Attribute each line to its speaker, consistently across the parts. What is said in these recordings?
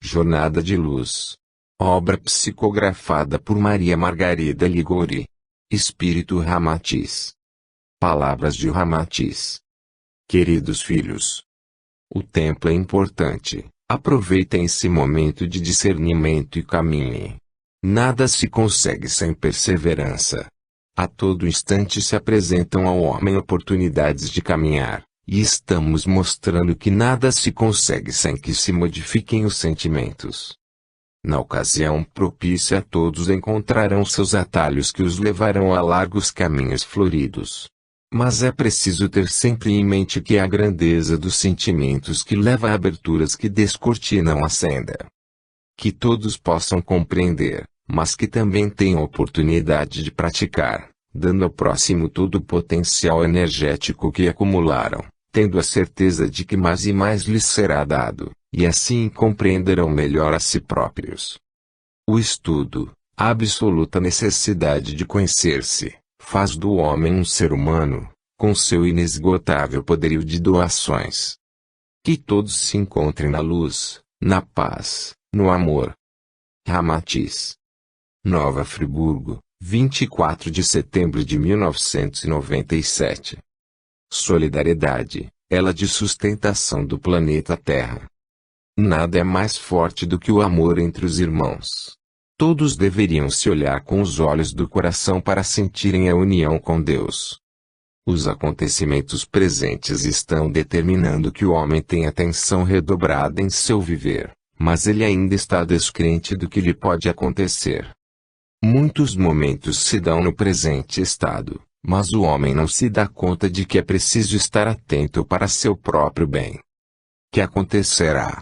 Speaker 1: Jornada de Luz. Obra psicografada por Maria Margarida Ligori. Espírito Ramatiz. Palavras de Ramatiz. Queridos filhos, o tempo é importante. Aproveitem esse momento de discernimento e caminhem. Nada se consegue sem perseverança. A todo instante se apresentam ao homem oportunidades de caminhar, e estamos mostrando que nada se consegue sem que se modifiquem os sentimentos. Na ocasião propícia, todos encontrarão seus atalhos que os levarão a largos caminhos floridos. Mas é preciso ter sempre em mente que é a grandeza dos sentimentos que leva a aberturas que descortinam a senda. Que todos possam compreender, mas que também tenham oportunidade de praticar, dando ao próximo todo o potencial energético que acumularam, tendo a certeza de que mais e mais lhes será dado, e assim compreenderão melhor a si próprios. O estudo, a absoluta necessidade de conhecer-se, faz do homem um ser humano, com seu inesgotável poderio de doações. Que todos se encontrem na luz, na paz, no amor. Ramatiz. Nova Friburgo, 24 de setembro de 1997. Solidariedade, ela de sustentação do planeta Terra. Nada é mais forte do que o amor entre os irmãos. Todos deveriam se olhar com os olhos do coração para sentirem a união com Deus. Os acontecimentos presentes estão determinando que o homem tenha atenção redobrada em seu viver, mas ele ainda está descrente do que lhe pode acontecer. Muitos momentos se dão no presente estado, mas o homem não se dá conta de que é preciso estar atento para seu próprio bem. Que acontecerá?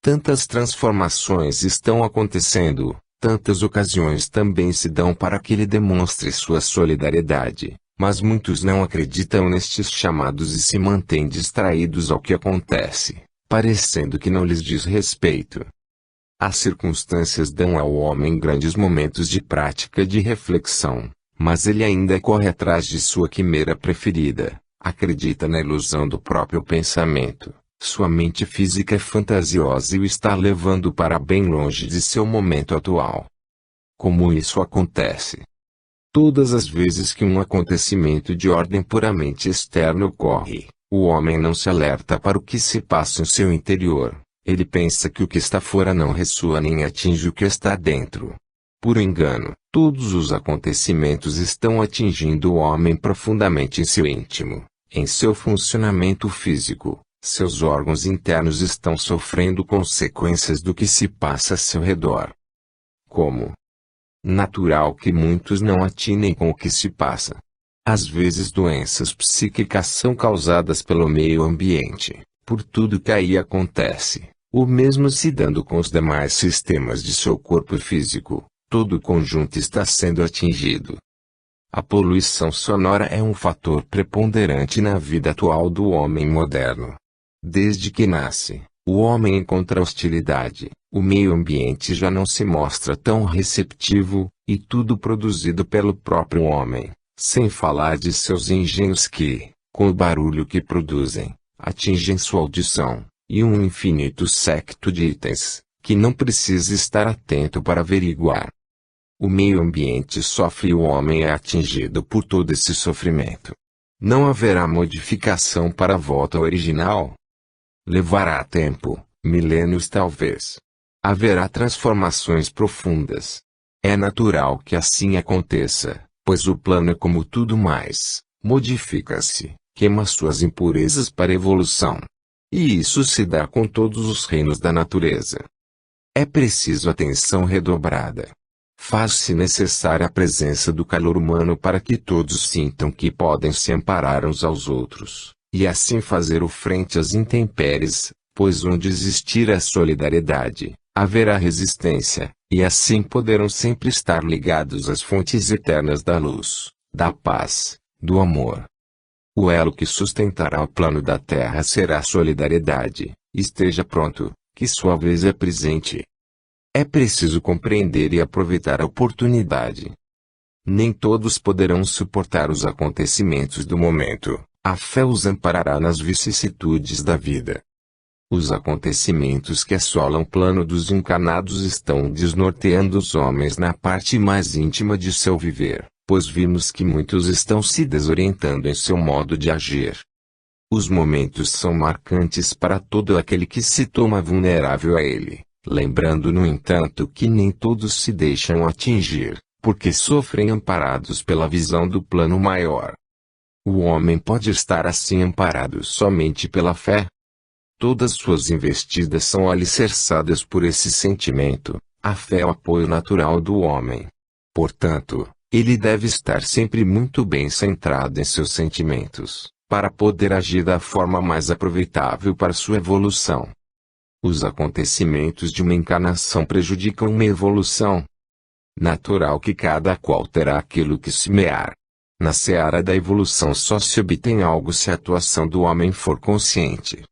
Speaker 1: Tantas transformações estão acontecendo, tantas ocasiões também se dão para que ele demonstre sua solidariedade, mas muitos não acreditam nestes chamados e se mantêm distraídos ao que acontece, parecendo que não lhes diz respeito. As circunstâncias dão ao homem grandes momentos de prática e de reflexão, mas ele ainda corre atrás de sua quimera preferida, acredita na ilusão do próprio pensamento. Sua mente física é fantasiosa e o está levando para bem longe de seu momento atual. Como isso acontece? Todas as vezes que um acontecimento de ordem puramente externa ocorre, o homem não se alerta para o que se passa em seu interior. Ele pensa que o que está fora não ressoa nem atinge o que está dentro. Por engano, todos os acontecimentos estão atingindo o homem profundamente em seu íntimo, em seu funcionamento físico. Seus órgãos internos estão sofrendo consequências do que se passa a seu redor. Como? Natural que muitos não atinem com o que se passa. Às vezes doenças psíquicas são causadas pelo meio ambiente, por tudo que aí acontece, o mesmo se dando com os demais sistemas de seu corpo físico, todo o conjunto está sendo atingido. A poluição sonora é um fator preponderante na vida atual do homem moderno. Desde que nasce, o homem encontra hostilidade, o meio ambiente já não se mostra tão receptivo, e tudo produzido pelo próprio homem, sem falar de seus engenhos que, com o barulho que produzem, atingem sua audição, e um infinito séquito de itens, que não precisa estar atento para averiguar. O meio ambiente sofre e o homem é atingido por todo esse sofrimento. Não haverá modificação para a volta original? Levará tempo, milênios talvez. Haverá transformações profundas. É natural que assim aconteça, pois o plano é como tudo mais, modifica-se, queima suas impurezas para evolução. E isso se dá com todos os reinos da natureza. É preciso atenção redobrada. Faz-se necessária a presença do calor humano para que todos sintam que podem se amparar uns aos outros, e assim fazer o frente às intempéries, pois onde existir a solidariedade, haverá resistência, e assim poderão sempre estar ligados às fontes eternas da luz, da paz, do amor. O elo que sustentará o plano da Terra será a solidariedade. Esteja pronto, que sua vez é presente. É preciso compreender e aproveitar a oportunidade. Nem todos poderão suportar os acontecimentos do momento. A fé os amparará nas vicissitudes da vida. Os acontecimentos que assolam o plano dos encarnados estão desnorteando os homens na parte mais íntima de seu viver, pois vimos que muitos estão se desorientando em seu modo de agir. Os momentos são marcantes para todo aquele que se toma vulnerável a ele, lembrando no entanto que nem todos se deixam atingir, porque sofrem amparados pela visão do plano maior. O homem pode estar assim amparado somente pela fé. Todas suas investidas são alicerçadas por esse sentimento. A fé é o apoio natural do homem. Portanto, ele deve estar sempre muito bem centrado em seus sentimentos, para poder agir da forma mais aproveitável para sua evolução. Os acontecimentos de uma encarnação prejudicam uma evolução. Natural que cada qual terá aquilo que semear. Na seara da evolução só se obtém algo se a atuação do homem for consciente.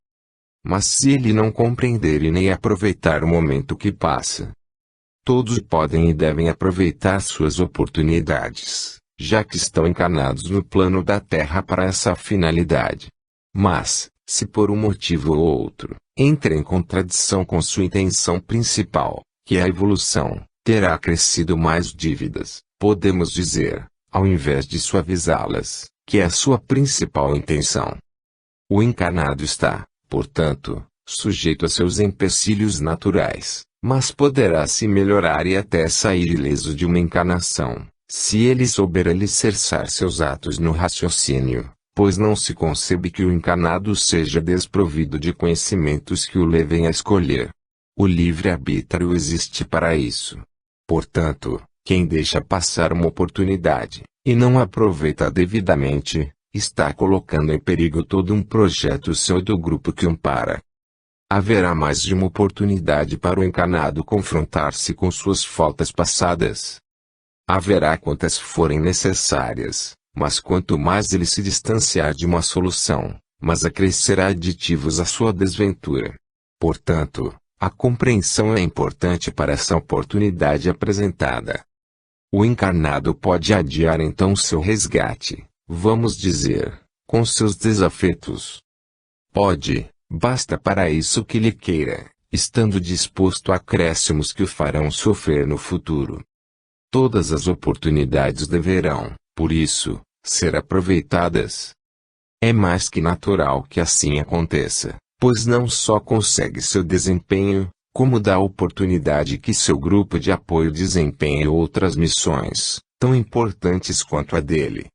Speaker 1: Mas se ele não compreender e nem aproveitar o momento que passa, todos podem e devem aproveitar suas oportunidades, já que estão encarnados no plano da Terra para essa finalidade. Mas, se por um motivo ou outro, entra em contradição com sua intenção principal, que é a evolução, terá crescido mais dívidas, podemos dizer, ao invés de suavizá-las, que é a sua principal intenção. O encarnado está, portanto, sujeito a seus empecilhos naturais, mas poderá se melhorar e até sair ileso de uma encarnação, se ele souber alicerçar seus atos no raciocínio, pois não se concebe que o encarnado seja desprovido de conhecimentos que o levem a escolher. O livre-arbítrio existe para isso. Portanto, quem deixa passar uma oportunidade, e não aproveita devidamente, está colocando em perigo todo um projeto seu do grupo que ampara. Haverá mais de uma oportunidade para o encarnado confrontar-se com suas faltas passadas. Haverá quantas forem necessárias, mas quanto mais ele se distanciar de uma solução, mais acrescerá aditivos à sua desventura. Portanto, a compreensão é importante para essa oportunidade apresentada. O encarnado pode adiar então seu resgate, vamos dizer, com seus desafetos. Pode, basta para isso que lhe queira, estando disposto a acréscimos que o farão sofrer no futuro. Todas as oportunidades deverão, por isso, ser aproveitadas. É mais que natural que assim aconteça, pois não só consegue seu desempenho, como dá a oportunidade que seu grupo de apoio desempenhe outras missões, tão importantes quanto a dele.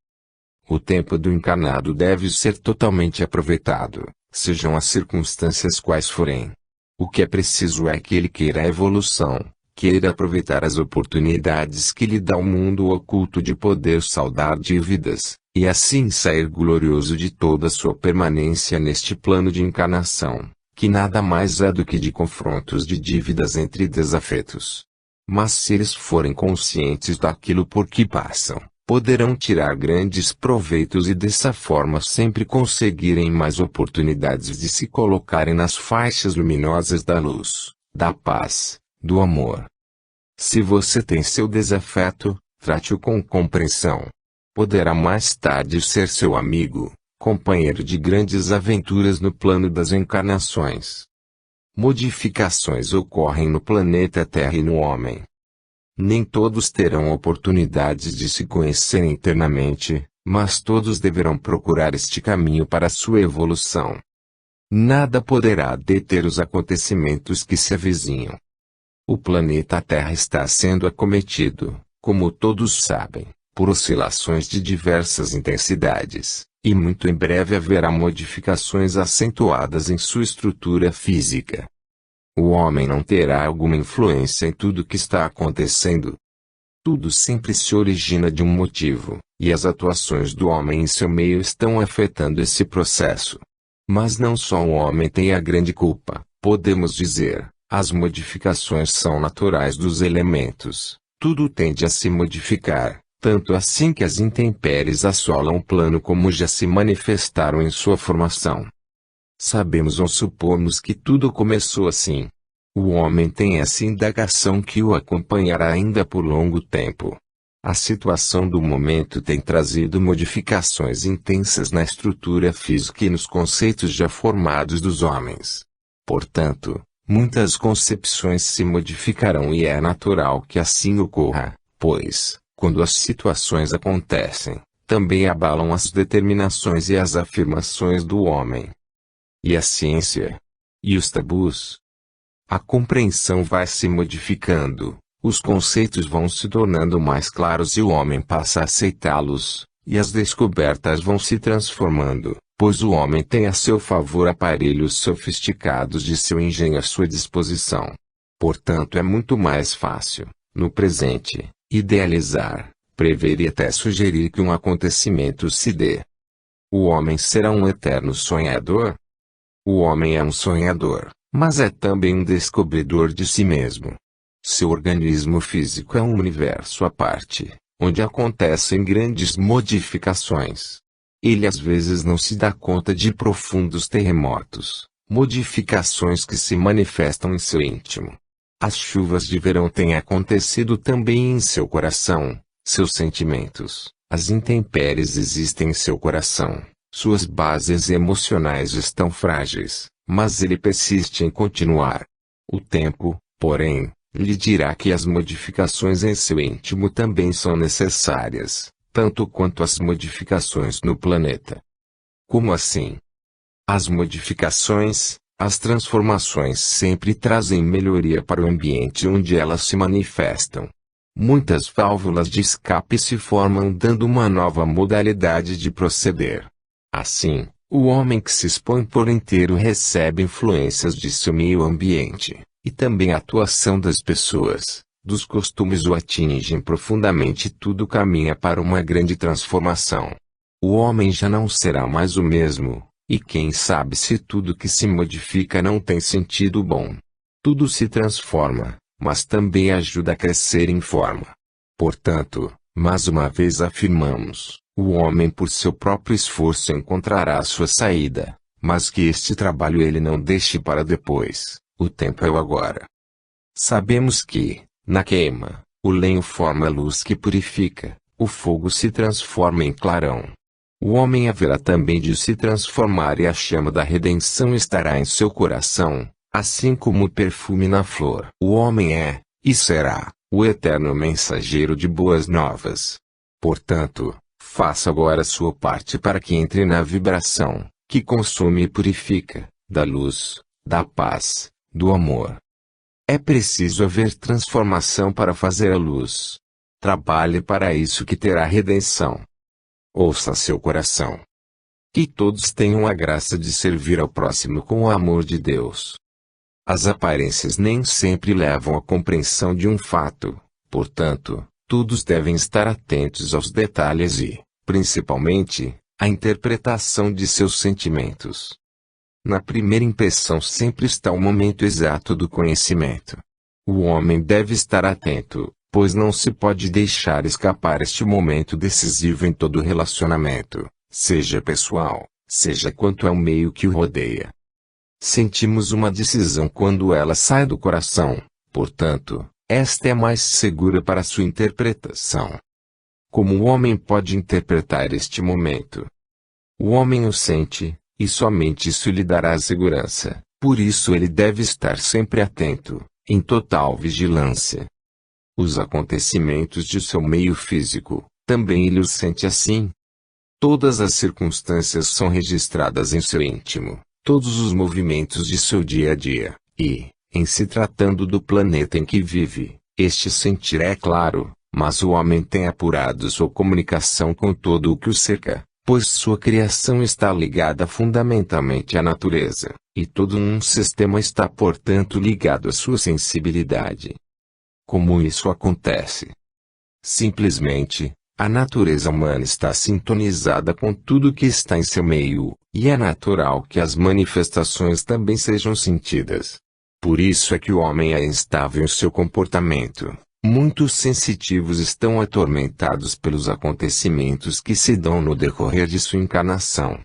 Speaker 1: O tempo do encarnado deve ser totalmente aproveitado, sejam as circunstâncias quais forem. O que é preciso é que ele queira a evolução, queira aproveitar as oportunidades que lhe dá o mundo oculto de poder saldar dívidas, e assim sair glorioso de toda sua permanência neste plano de encarnação, que nada mais é do que de confrontos de dívidas entre desafetos. Mas se eles forem conscientes daquilo por que passam, poderão tirar grandes proveitos e dessa forma sempre conseguirem mais oportunidades de se colocarem nas faixas luminosas da luz, da paz, do amor. Se você tem seu desafeto, trate-o com compreensão. Poderá mais tarde ser seu amigo, companheiro de grandes aventuras no plano das encarnações. Modificações ocorrem no planeta Terra e no homem. Nem todos terão oportunidades de se conhecerem internamente, mas todos deverão procurar este caminho para sua evolução. Nada poderá deter os acontecimentos que se avizinham. O planeta Terra está sendo acometido, como todos sabem, por oscilações de diversas intensidades, e muito em breve haverá modificações acentuadas em sua estrutura física. O homem não terá alguma influência em tudo o que está acontecendo. Tudo sempre se origina de um motivo, e as atuações do homem em seu meio estão afetando esse processo. Mas não só o homem tem a grande culpa, podemos dizer, as modificações são naturais dos elementos, tudo tende a se modificar, tanto assim que as intempéries assolam o plano como já se manifestaram em sua formação. Sabemos ou supomos que tudo começou assim. O homem tem essa indagação que o acompanhará ainda por longo tempo. A situação do momento tem trazido modificações intensas na estrutura física e nos conceitos já formados dos homens. Portanto, muitas concepções se modificarão e é natural que assim ocorra, pois, quando as situações acontecem, também abalam as determinações e as afirmações do homem. E a ciência? E os tabus? A compreensão vai se modificando, os conceitos vão se tornando mais claros e o homem passa a aceitá-los, e as descobertas vão se transformando, pois o homem tem a seu favor aparelhos sofisticados de seu engenho à sua disposição. Portanto, é muito mais fácil, no presente, idealizar, prever e até sugerir que um acontecimento se dê. O homem será um eterno sonhador? O homem é um sonhador, mas é também um descobridor de si mesmo. Seu organismo físico é um universo à parte, onde acontecem grandes modificações. Ele às vezes não se dá conta de profundos terremotos, modificações que se manifestam em seu íntimo. As chuvas de verão têm acontecido também em seu coração, seus sentimentos, as intempéries existem em seu coração, suas bases emocionais estão frágeis, mas ele persiste em continuar. O tempo, porém, lhe dirá que as modificações em seu íntimo também são necessárias, tanto quanto as modificações no planeta. Como assim? As modificações, as transformações sempre trazem melhoria para o ambiente onde elas se manifestam. Muitas válvulas de escape se formam dando uma nova modalidade de proceder. Assim, o homem que se expõe por inteiro recebe influências de seu meio ambiente, e também a atuação das pessoas, dos costumes o atingem profundamente e tudo caminha para uma grande transformação. O homem já não será mais o mesmo, e quem sabe se tudo que se modifica não tem sentido bom. Tudo se transforma, mas também ajuda a crescer em forma. Portanto, mais uma vez afirmamos, o homem por seu próprio esforço encontrará a sua saída, mas que este trabalho ele não deixe para depois, o tempo é o agora. Sabemos que, na queima, o lenho forma a luz que purifica, o fogo se transforma em clarão. O homem haverá também de se transformar e a chama da redenção estará em seu coração, assim como o perfume na flor. O homem é, e será, o eterno mensageiro de boas novas. Portanto, faça agora sua parte para que entre na vibração, que consome e purifica, da luz, da paz, do amor. É preciso haver transformação para fazer a luz. Trabalhe para isso que terá redenção. Ouça seu coração. Que todos tenham a graça de servir ao próximo com o amor de Deus. As aparências nem sempre levam à compreensão de um fato, portanto, todos devem estar atentos aos detalhes e, principalmente, à interpretação de seus sentimentos. Na primeira impressão sempre está o momento exato do conhecimento. O homem deve estar atento, pois não se pode deixar escapar este momento decisivo em todo relacionamento, seja pessoal, seja quanto ao meio que o rodeia. Sentimos uma decisão quando ela sai do coração, portanto, esta é mais segura para sua interpretação. Como o homem pode interpretar este momento? O homem o sente, e somente isso lhe dará segurança, por isso ele deve estar sempre atento, em total vigilância. Os acontecimentos de seu meio físico, também ele os sente assim. Todas as circunstâncias são registradas em seu íntimo, todos os movimentos de seu dia a dia, e, em se tratando do planeta em que vive, este sentir é claro, mas o homem tem apurado sua comunicação com todo o que o cerca, pois sua criação está ligada fundamentalmente à natureza, e todo um sistema está portanto ligado à sua sensibilidade. Como isso acontece? Simplesmente, a natureza humana está sintonizada com tudo que está em seu meio, e é natural que as manifestações também sejam sentidas. Por isso é que o homem é instável em seu comportamento. Muitos sensitivos estão atormentados pelos acontecimentos que se dão no decorrer de sua encarnação.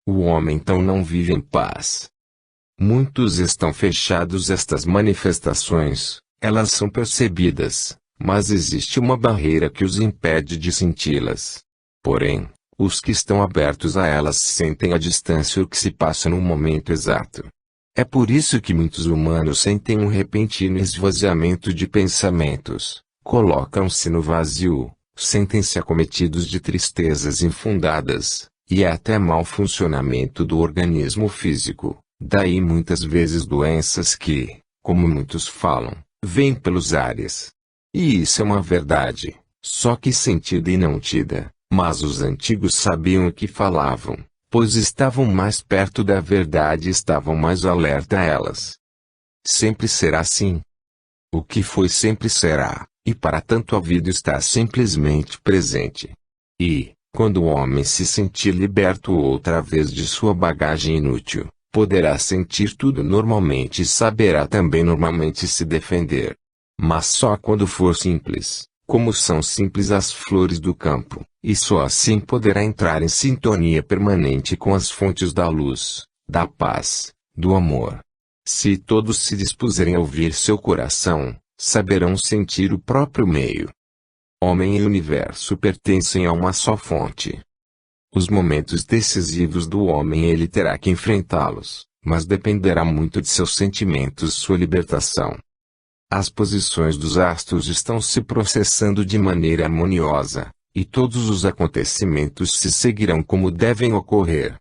Speaker 1: O homem então não vive em paz. Muitos estão fechados a estas manifestações, elas são percebidas, mas existe uma barreira que os impede de senti-las. Porém, os que estão abertos a elas sentem à distância o que se passa no momento exato. É por isso que muitos humanos sentem um repentino esvaziamento de pensamentos, colocam-se no vazio, sentem-se acometidos de tristezas infundadas, e é até mau funcionamento do organismo físico. Daí muitas vezes doenças que, como muitos falam, vêm pelos ares. E isso é uma verdade, só que sentida e não tida, mas os antigos sabiam o que falavam, pois estavam mais perto da verdade e estavam mais alerta a elas. Sempre será assim. O que foi sempre será, e para tanto a vida está simplesmente presente. E, quando o homem se sentir liberto outra vez de sua bagagem inútil, poderá sentir tudo normalmente e saberá também normalmente se defender. Mas só quando for simples, como são simples as flores do campo, e só assim poderá entrar em sintonia permanente com as fontes da luz, da paz, do amor. Se todos se dispuserem a ouvir seu coração, saberão sentir o próprio meio. Homem e universo pertencem a uma só fonte. Os momentos decisivos do homem ele terá que enfrentá-los, mas dependerá muito de seus sentimentos, sua libertação. As posições dos astros estão se processando de maneira harmoniosa, e todos os acontecimentos se seguirão como devem ocorrer.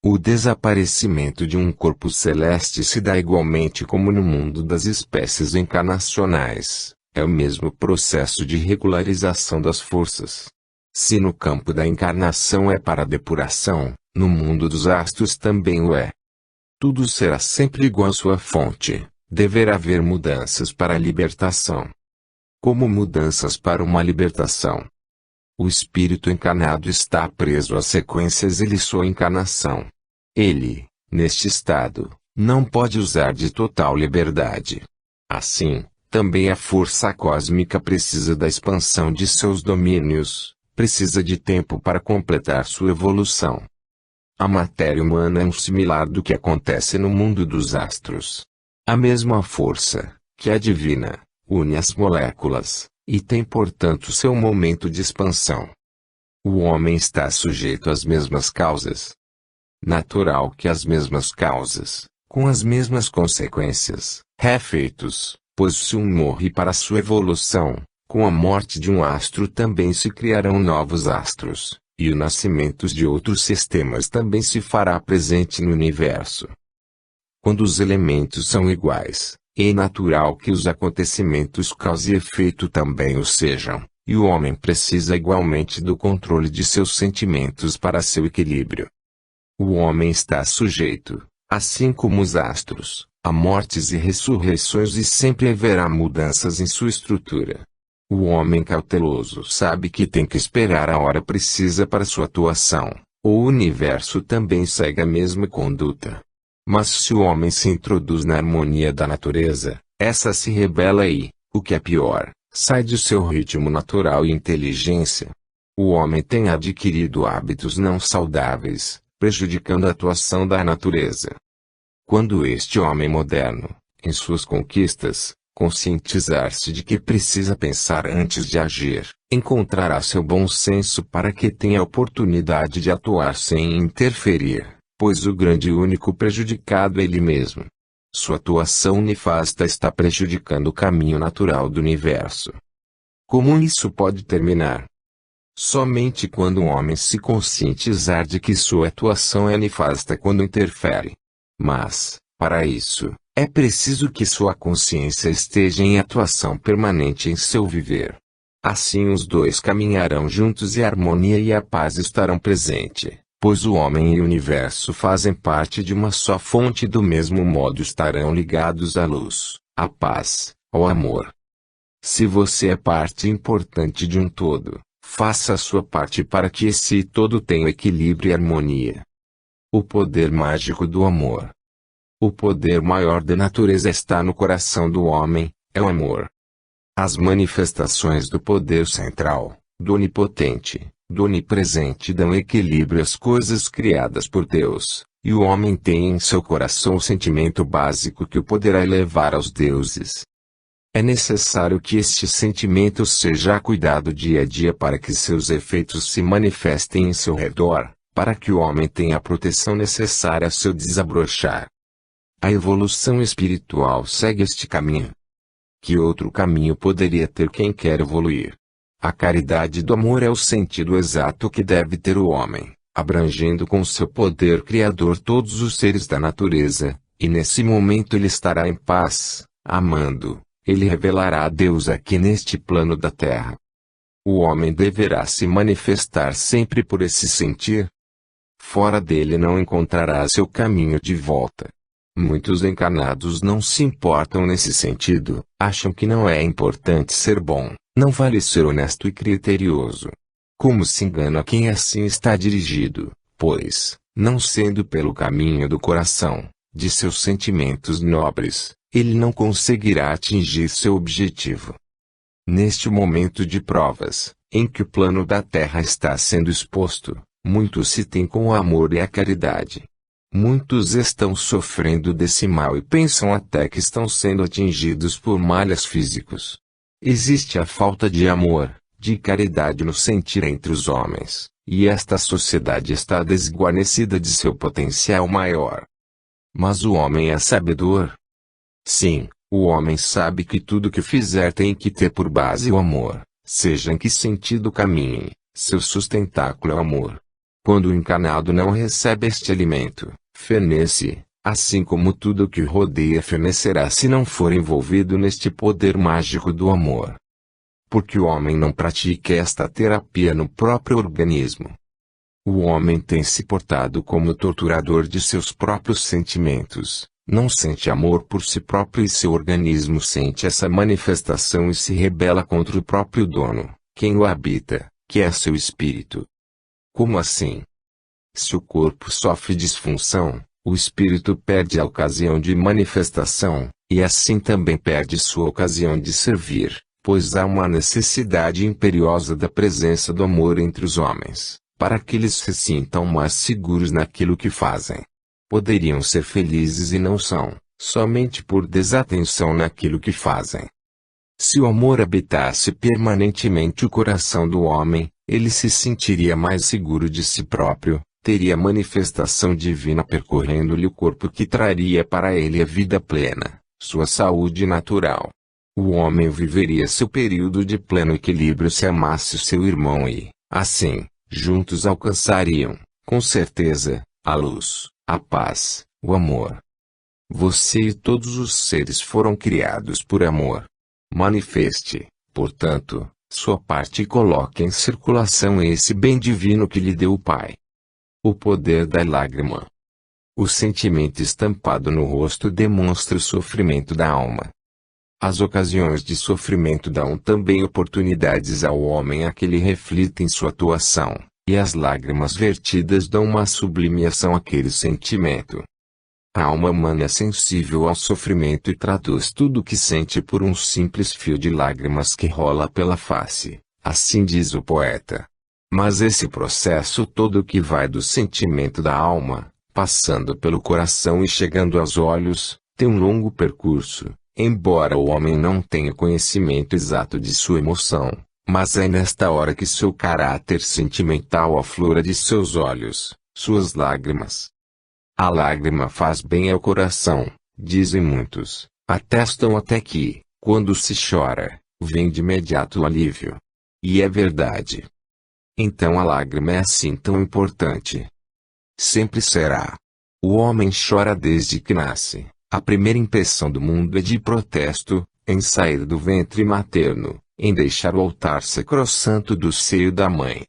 Speaker 1: O desaparecimento de um corpo celeste se dá igualmente como no mundo das espécies encarnacionais, é o mesmo processo de regularização das forças. Se no campo da encarnação é para a depuração, no mundo dos astros também o é. Tudo será sempre igual à sua fonte, deverá haver mudanças para a libertação. Como mudanças para uma libertação? O espírito encarnado está preso às sequências e sua encarnação. Ele, neste estado, não pode usar de total liberdade. Assim, também a força cósmica precisa da expansão de seus domínios, precisa de tempo para completar sua evolução. A matéria humana é um similar do que acontece no mundo dos astros. A mesma força, que é divina, une as moléculas, e tem portanto seu momento de expansão. O homem está sujeito às mesmas causas. Natural que as mesmas causas, com as mesmas consequências, efeitos, pois se um morre para sua evolução, com a morte de um astro também se criarão novos astros, e o nascimento de outros sistemas também se fará presente no universo. Quando os elementos são iguais, é natural que os acontecimentos causa e efeito também o sejam, e o homem precisa igualmente do controle de seus sentimentos para seu equilíbrio. O homem está sujeito, assim como os astros, a mortes e ressurreições e sempre haverá mudanças em sua estrutura. O homem cauteloso sabe que tem que esperar a hora precisa para sua atuação, o universo também segue a mesma conduta. Mas se o homem se introduz na harmonia da natureza, essa se rebela e, o que é pior, sai de seu ritmo natural e inteligência. O homem tem adquirido hábitos não saudáveis, prejudicando a atuação da natureza. Quando este homem moderno, em suas conquistas, conscientizar-se de que precisa pensar antes de agir, encontrará seu bom senso para que tenha a oportunidade de atuar sem interferir, pois o grande e único prejudicado é ele mesmo. Sua atuação nefasta está prejudicando o caminho natural do universo. Como isso pode terminar? Somente quando um homem se conscientizar de que sua atuação é nefasta quando interfere. Mas, para isso, é preciso que sua consciência esteja em atuação permanente em seu viver. Assim os dois caminharão juntos e a harmonia e a paz estarão presentes, pois o homem e o universo fazem parte de uma só fonte e do mesmo modo estarão ligados à luz, à paz, ao amor. Se você é parte importante de um todo, faça a sua parte para que esse todo tenha equilíbrio e harmonia. O poder mágico do amor. O poder maior da natureza está no coração do homem, é o amor. As manifestações do poder central, do onipotente, do onipresente dão equilíbrio às coisas criadas por Deus, e o homem tem em seu coração o sentimento básico que o poderá elevar aos deuses. É necessário que este sentimento seja cuidado dia a dia para que seus efeitos se manifestem em seu redor, para que o homem tenha a proteção necessária a seu desabrochar. A evolução espiritual segue este caminho. Que outro caminho poderia ter quem quer evoluir? A caridade do amor é o sentido exato que deve ter o homem, abrangendo com seu poder criador todos os seres da natureza, e nesse momento ele estará em paz, amando, ele revelará a Deus aqui neste plano da terra. O homem deverá se manifestar sempre por esse sentir. Fora dele não encontrará seu caminho de volta. Muitos encarnados não se importam nesse sentido, acham que não é importante ser bom, não vale ser honesto e criterioso. Como se engana quem assim está dirigido, pois, não sendo pelo caminho do coração, de seus sentimentos nobres, ele não conseguirá atingir seu objetivo. Neste momento de provas, em que o plano da terra está sendo exposto, muitos se têm com o amor e a caridade. Muitos estão sofrendo desse mal e pensam até que estão sendo atingidos por males físicos. Existe a falta de amor, de caridade no sentir entre os homens, e esta sociedade está desguarnecida de seu potencial maior. Mas o homem é sabedor. Sim, o homem sabe que tudo que fizer tem que ter por base o amor, seja em que sentido caminhe, seu sustentáculo é o amor. Quando o encarnado não recebe este alimento, fenece, assim como tudo o que o rodeia fenecerá se não for envolvido neste poder mágico do amor. Porque o homem não pratica esta terapia no próprio organismo. O homem tem se portado como torturador de seus próprios sentimentos, não sente amor por si próprio e seu organismo sente essa manifestação e se rebela contra o próprio dono, quem o habita, que é seu espírito. Como assim? Se o corpo sofre disfunção, o espírito perde a ocasião de manifestação, e assim também perde sua ocasião de servir, pois há uma necessidade imperiosa da presença do amor entre os homens, para que eles se sintam mais seguros naquilo que fazem. Poderiam ser felizes e não são, somente por desatenção naquilo que fazem. Se o amor habitasse permanentemente o coração do homem, ele se sentiria mais seguro de si próprio, teria manifestação divina percorrendo-lhe o corpo que traria para ele a vida plena, sua saúde natural. O homem viveria seu período de pleno equilíbrio se amasse seu irmão e, assim, juntos alcançariam, com certeza, a luz, a paz, o amor. Você e todos os seres foram criados por amor. Manifeste, portanto, sua parte e coloque em circulação esse bem divino que lhe deu o Pai. O poder da lágrima. O sentimento estampado no rosto demonstra o sofrimento da alma. As ocasiões de sofrimento dão também oportunidades ao homem a que lhe reflita em sua atuação, e as lágrimas vertidas dão uma sublimação àquele sentimento. A alma humana é sensível ao sofrimento e traduz tudo o que sente por um simples fio de lágrimas que rola pela face, assim diz o poeta. Mas esse processo todo que vai do sentimento da alma, passando pelo coração e chegando aos olhos, tem um longo percurso, embora o homem não tenha conhecimento exato de sua emoção, mas é nesta hora que seu caráter sentimental aflora de seus olhos, suas lágrimas. A lágrima faz bem ao coração, dizem muitos, atestam até que, quando se chora, vem de imediato o alívio. E é verdade. Então a lágrima é assim tão importante. Sempre será. O homem chora desde que nasce. A primeira impressão do mundo é de protesto, em sair do ventre materno, em deixar o altar sacrossanto do seio da mãe.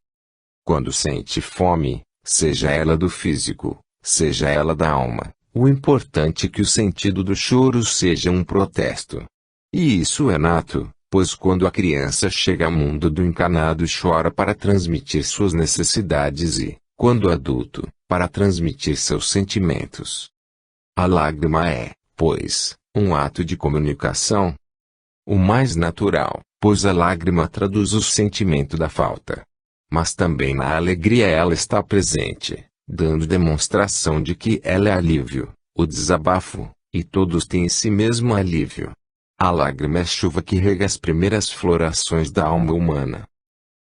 Speaker 1: Quando sente fome, seja ela do físico, seja ela da alma, o importante é que o sentido do choro seja um protesto. E isso é nato, pois quando a criança chega ao mundo do encarnado chora para transmitir suas necessidades e, quando adulto, para transmitir seus sentimentos. A lágrima é, pois, um ato de comunicação. O mais natural, pois a lágrima traduz o sentimento da falta. Mas também na alegria ela está presente, dando demonstração de que ela é alívio, o desabafo, e todos têm esse mesmo alívio. A lágrima é chuva que rega as primeiras florações da alma humana.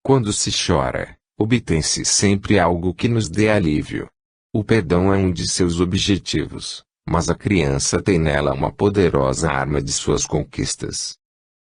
Speaker 1: Quando se chora, obtém-se sempre algo que nos dê alívio. O perdão é um de seus objetivos, mas a criança tem nela uma poderosa arma de suas conquistas.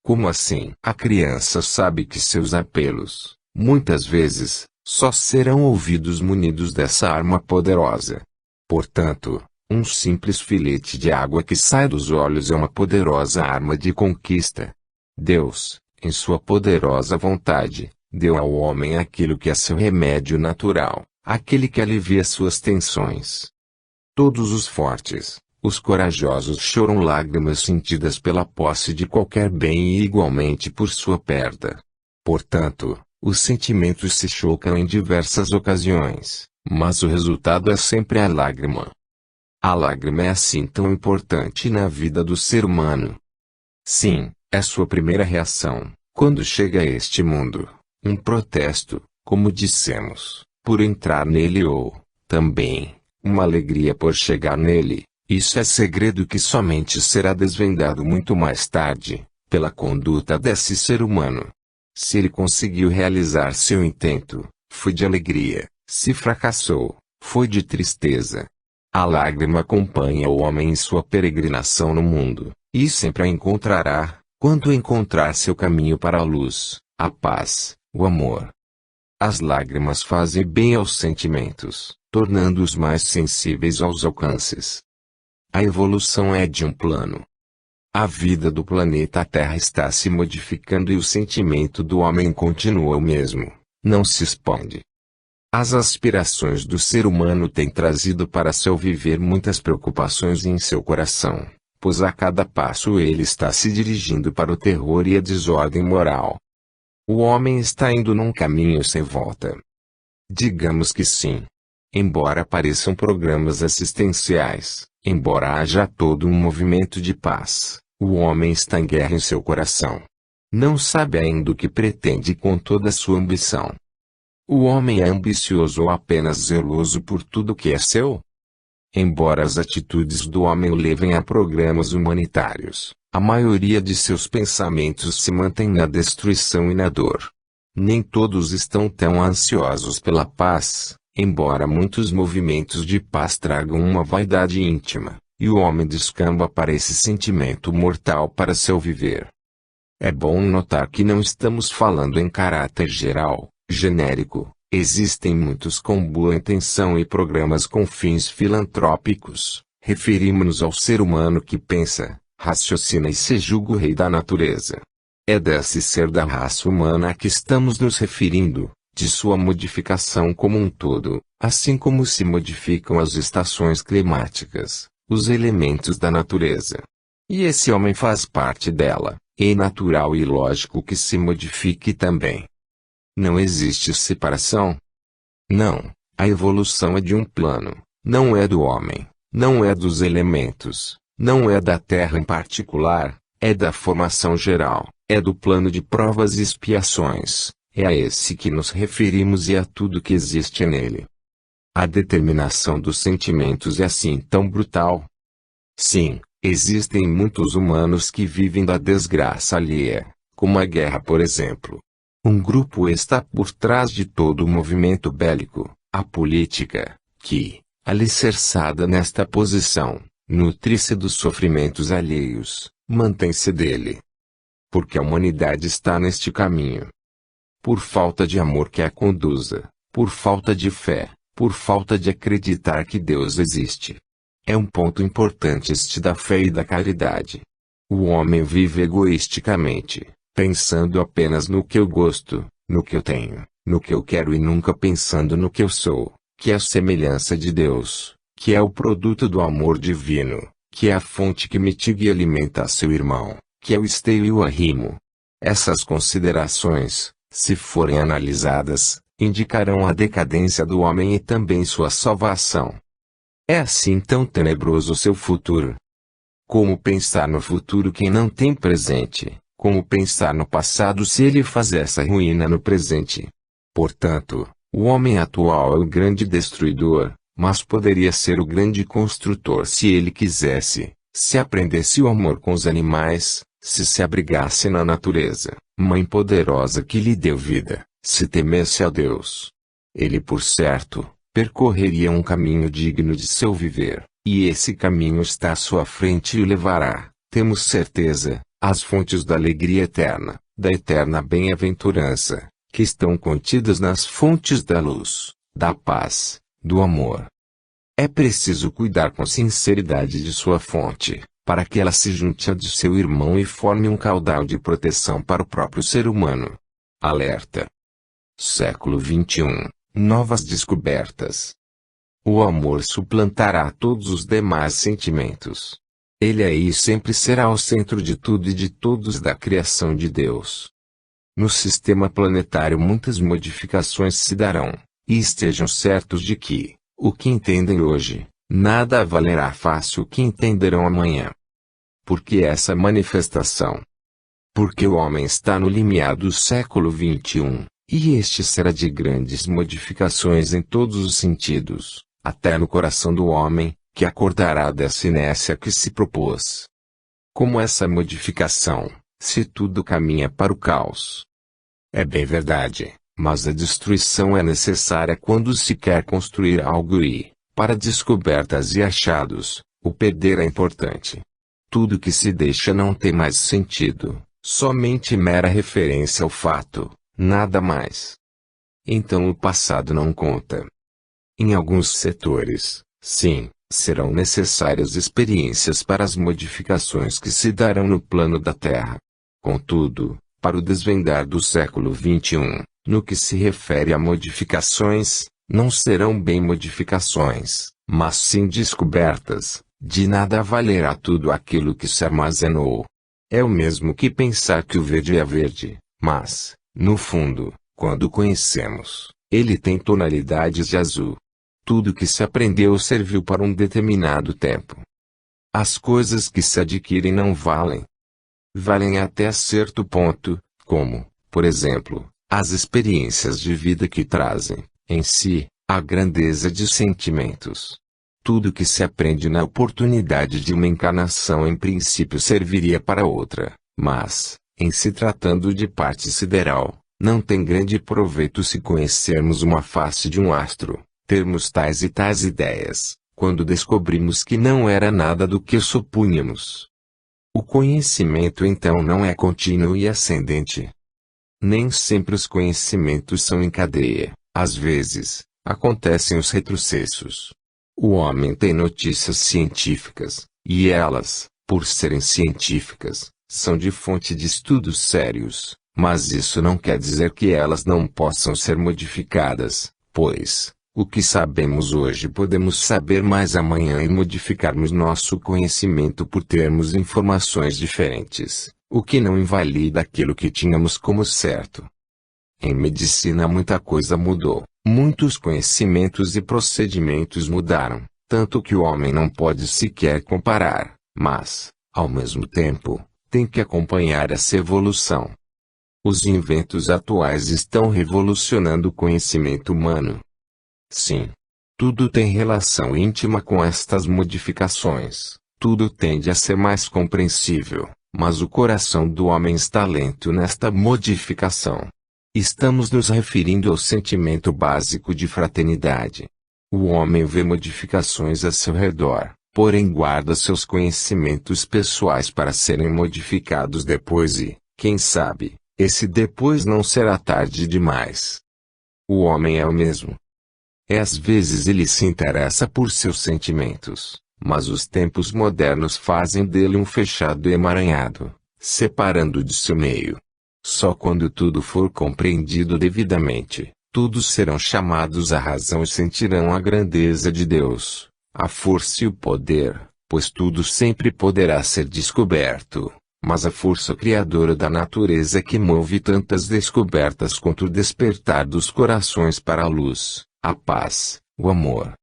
Speaker 1: Como assim? A criança sabe que seus apelos, muitas vezes, só serão ouvidos munidos dessa arma poderosa. Portanto, um simples filete de água que sai dos olhos é uma poderosa arma de conquista. Deus, em sua poderosa vontade, deu ao homem aquilo que é seu remédio natural, aquele que alivia suas tensões. Todos os fortes, os corajosos choram lágrimas sentidas pela posse de qualquer bem e igualmente por sua perda. Portanto, os sentimentos se chocam em diversas ocasiões, mas o resultado é sempre a lágrima. A lágrima é assim tão importante na vida do ser humano. Sim, é sua primeira reação, quando chega a este mundo, um protesto, como dissemos, por entrar nele ou, também, uma alegria por chegar nele. Isso é segredo que somente será desvendado muito mais tarde, pela conduta desse ser humano. Se ele conseguiu realizar seu intento, foi de alegria; se fracassou, foi de tristeza. A lágrima acompanha o homem em sua peregrinação no mundo, e sempre a encontrará, quando encontrar seu caminho para a luz, a paz, o amor. As lágrimas fazem bem aos sentimentos, tornando-os mais sensíveis aos alcances. A evolução é de um plano. A vida do planeta Terra está se modificando e o sentimento do homem continua o mesmo, não se expande. As aspirações do ser humano têm trazido para seu viver muitas preocupações em seu coração, pois a cada passo ele está se dirigindo para o terror e a desordem moral. O homem está indo num caminho sem volta. Digamos que sim. Embora apareçam programas assistenciais, embora haja todo um movimento de paz, o homem está em guerra em seu coração. Não sabe ainda o que pretende com toda a sua ambição. O homem é ambicioso ou apenas zeloso por tudo que é seu? Embora as atitudes do homem o levem a programas humanitários, a maioria de seus pensamentos se mantém na destruição e na dor. Nem todos estão tão ansiosos pela paz, embora muitos movimentos de paz tragam uma vaidade íntima, e o homem descamba para esse sentimento mortal para seu viver. É bom notar que não estamos falando em caráter geral, genérico. Existem muitos com boa intenção e programas com fins filantrópicos. Referimos-nos ao ser humano que pensa, raciocina e se julga o rei da natureza. É desse ser da raça humana a que estamos nos referindo, de sua modificação como um todo, assim como se modificam as estações climáticas, os elementos da natureza. E esse homem faz parte dela, é natural e lógico que se modifique também. Não existe separação? Não, a evolução é de um plano, não é do homem, não é dos elementos, não é da Terra em particular, é da formação geral, é do plano de provas e expiações, é a esse que nos referimos e a tudo que existe nele. A determinação dos sentimentos é assim tão brutal? Sim, existem muitos humanos que vivem da desgraça alheia, como a guerra por exemplo. Um grupo está por trás de todo o movimento bélico, a política, que, alicerçada nesta posição, nutre-se dos sofrimentos alheios, mantém-se dele. Porque a humanidade está neste caminho. Por falta de amor que a conduza, por falta de fé, por falta de acreditar que Deus existe. É um ponto importante este da fé e da caridade. O homem vive egoisticamente, pensando apenas no que eu gosto, no que eu tenho, no que eu quero e nunca pensando no que eu sou, que é a semelhança de Deus, que é o produto do amor divino, que é a fonte que mitiga e alimenta seu irmão, que é o esteio e o arrimo. Essas considerações, se forem analisadas, indicarão a decadência do homem e também sua salvação. É assim tão tenebroso seu futuro. Como pensar no futuro quem não tem presente? Como pensar no passado se ele faz essa ruína no presente? Portanto, o homem atual é o grande destruidor, mas poderia ser o grande construtor se ele quisesse, se aprendesse o amor com os animais, se abrigasse na natureza, mãe poderosa que lhe deu vida, se temesse a Deus. Ele por certo, percorreria um caminho digno de seu viver, E esse caminho está à sua frente e o levará, temos certeza, às fontes da alegria eterna, da eterna bem-aventurança, que estão contidas nas fontes da luz, da paz, do amor. É preciso cuidar com sinceridade de sua fonte, para que ela se junte à de seu irmão e forme um caudal de proteção para o próprio ser humano. Alerta. Século XXI. Novas descobertas. O amor suplantará todos os demais sentimentos. Ele aí sempre será o centro de tudo e de todos da criação de Deus. No sistema planetário muitas modificações se darão, e estejam certos de que, o que entendem hoje, nada valerá fácil o que entenderão amanhã. Por que essa manifestação? Porque o homem está no limiar do século XXI, e este será de grandes modificações em todos os sentidos, até no coração do homem, que acordará dessa inércia que se propôs. Como essa modificação, se tudo caminha para o caos? É bem verdade, mas a destruição é necessária quando se quer construir algo e, para descobertas e achados, o perder é importante. Tudo que se deixa não tem mais sentido, somente mera referência ao fato, nada mais. Então o passado não conta. Em alguns setores, sim, serão necessárias experiências para as modificações que se darão no plano da Terra. Contudo, para o desvendar do século XXI, no que se refere a modificações, não serão bem modificações, mas sim descobertas. De nada valerá tudo aquilo que se armazenou. É o mesmo que pensar que o verde é verde, mas, no fundo, quando conhecemos, ele tem tonalidades de azul. Tudo que se aprendeu serviu para um determinado tempo. As coisas que se adquirem não valem. Valem até certo ponto, como, por exemplo, as experiências de vida que trazem, em si, a grandeza de sentimentos. Tudo que se aprende na oportunidade de uma encarnação em princípio serviria para outra, mas, em se tratando de parte sideral, não tem grande proveito se conhecermos uma face de um astro, termos tais e tais ideias, quando descobrimos que não era nada do que supunhamos. O conhecimento então não é contínuo e ascendente. Nem sempre os conhecimentos são em cadeia, às vezes, acontecem os retrocessos. O homem tem notícias científicas, e elas, por serem científicas, são de fonte de estudos sérios, mas isso não quer dizer que elas não possam ser modificadas, pois, o que sabemos hoje podemos saber mais amanhã e modificarmos nosso conhecimento por termos informações diferentes, o que não invalida aquilo que tínhamos como certo. Em medicina muita coisa mudou, muitos conhecimentos e procedimentos mudaram, tanto que o homem não pode sequer comparar, mas, ao mesmo tempo, tem que acompanhar essa evolução. Os inventos atuais estão revolucionando o conhecimento humano. Sim. Tudo tem relação íntima com estas modificações, tudo tende a ser mais compreensível, mas o coração do homem está lento nesta modificação. Estamos nos referindo ao sentimento básico de fraternidade. O homem vê modificações a seu redor, porém guarda seus conhecimentos pessoais para serem modificados depois e, quem sabe, esse depois não será tarde demais. O homem é o mesmo. Às vezes ele se interessa por seus sentimentos, mas os tempos modernos fazem dele um fechado emaranhado, separando de seu meio. Só quando tudo for compreendido devidamente, todos serão chamados à razão e sentirão a grandeza de Deus, a força e o poder, pois tudo sempre poderá ser descoberto, mas a força criadora da natureza que move tantas descobertas contra o despertar dos corações para a luz, a paz, o amor.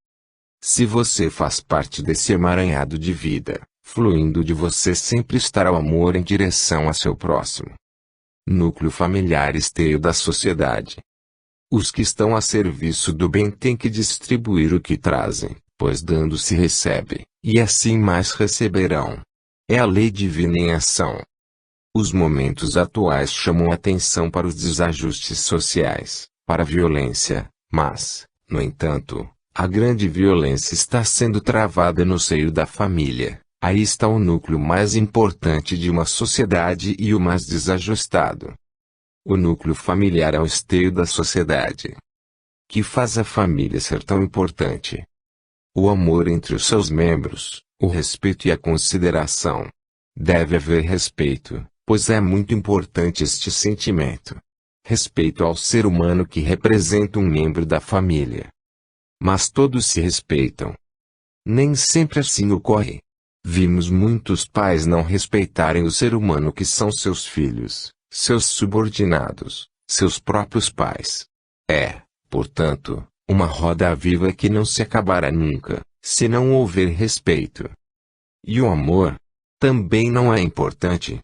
Speaker 1: Se você faz parte desse emaranhado de vida, fluindo de você sempre estará o amor em direção a seu próximo. Núcleo familiar esteio da sociedade. Os que estão a serviço do bem têm que distribuir o que trazem, pois dando se recebe, e assim mais receberão. É a lei divina em ação. Os momentos atuais chamam atenção para os desajustes sociais, para a violência, mas, no entanto, A grande violência está sendo travada no seio da família. Aí está o núcleo mais importante de uma sociedade e o mais desajustado. O núcleo familiar é o esteio da sociedade. Que faz a família ser tão importante? O amor entre os seus membros, o respeito e a consideração. Deve haver respeito, pois é muito importante este sentimento. Respeito ao ser humano que representa um membro da família. Mas todos se respeitam. Nem sempre assim ocorre. Vimos muitos pais não respeitarem o ser humano que são seus filhos, seus subordinados, seus próprios pais. É, portanto, uma roda viva que não se acabará nunca, se não houver respeito. E o amor? Também não é importante.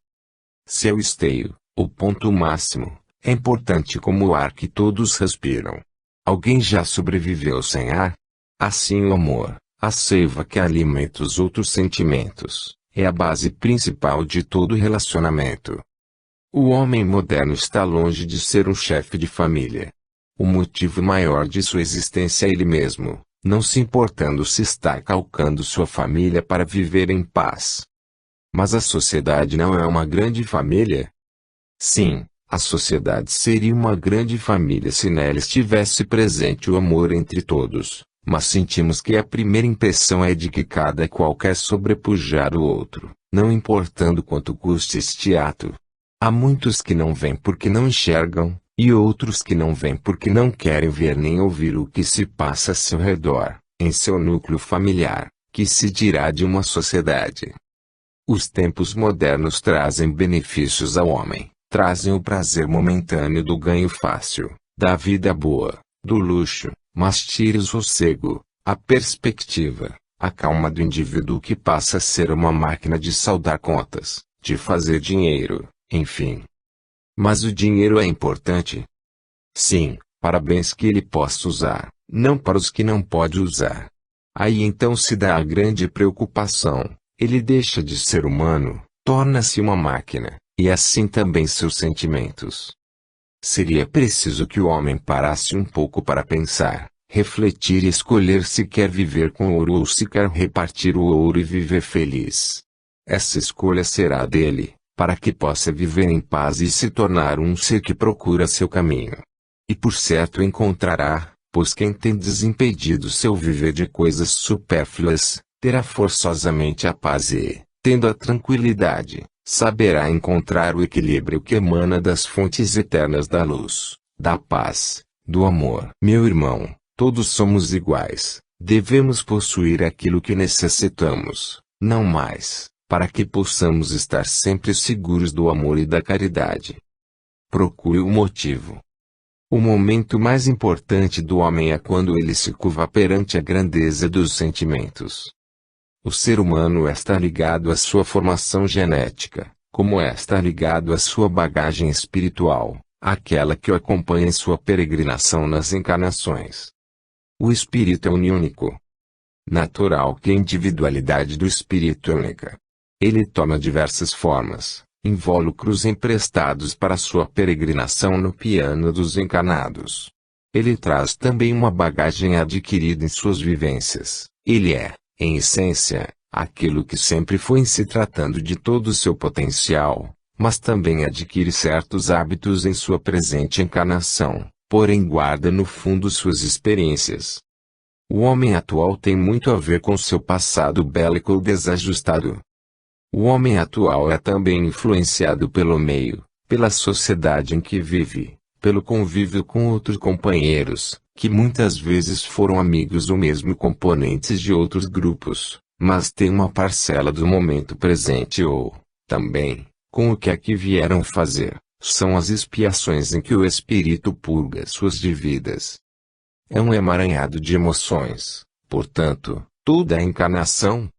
Speaker 1: Se é o esteio, o ponto máximo, é importante como o ar que todos respiram. Alguém já sobreviveu sem ar? Assim o amor, a seiva que alimenta os outros sentimentos, é a base principal de todo relacionamento. O homem moderno está longe de ser um chefe de família. O motivo maior de sua existência é ele mesmo, não se importando se está calcando sua família para viver em paz. Mas a sociedade não é uma grande família? Sim, a sociedade seria uma grande família se nela estivesse presente o amor entre todos. Mas sentimos que a primeira impressão é de que cada qual quer sobrepujar o outro, não importando quanto custe este ato. Há muitos que não vêm porque não enxergam, e outros que não vêm porque não querem ver nem ouvir o que se passa a seu redor, em seu núcleo familiar, que se dirá de uma sociedade. Os tempos modernos trazem benefícios ao homem, trazem o prazer momentâneo do ganho fácil, da vida boa, do luxo. Mas tire o sossego, a perspectiva, a calma do indivíduo que passa a ser uma máquina de saldar contas, de fazer dinheiro, enfim. Mas o dinheiro é importante? Sim, para bens que ele possa usar, não para os que não pode usar. Aí então se dá a grande preocupação, ele deixa de ser humano, torna-se uma máquina, e assim também seus sentimentos. Seria preciso que o homem parasse um pouco para pensar, refletir e escolher se quer viver com ouro ou se quer repartir o ouro e viver feliz. Essa escolha será dele, para que possa viver em paz e se tornar um ser que procura seu caminho. E por certo encontrará, pois quem tem desimpedido seu viver de coisas supérfluas, terá forçosamente a paz e, tendo a tranquilidade, saberá encontrar o equilíbrio que emana das fontes eternas da luz, da paz, do amor. Meu irmão, todos somos iguais, devemos possuir aquilo que necessitamos, não mais, para que possamos estar sempre seguros do amor e da caridade. Procure o motivo. O momento mais importante do homem é quando ele se curva perante a grandeza dos sentimentos. O ser humano está ligado à sua formação genética, como está ligado à sua bagagem espiritual, aquela que o acompanha em sua peregrinação nas encarnações. O espírito é único. Natural que a individualidade do espírito é única. Ele toma diversas formas, invólucros emprestados para sua peregrinação no piano dos encarnados. Ele traz também uma bagagem adquirida em suas vivências. Ele é, em essência, aquilo que sempre foi em se tratando de todo o seu potencial, mas também adquire certos hábitos em sua presente encarnação, porém guarda no fundo suas experiências. O homem atual tem muito a ver com seu passado bélico desajustado. O homem atual é também influenciado pelo meio, pela sociedade em que vive, pelo convívio com outros companheiros, que muitas vezes foram amigos ou mesmo componentes de outros grupos, mas têm uma parcela do momento presente ou, também, com o que aqui vieram fazer, são as expiações em que o espírito purga suas dívidas. É um emaranhado de emoções, portanto, toda a encarnação.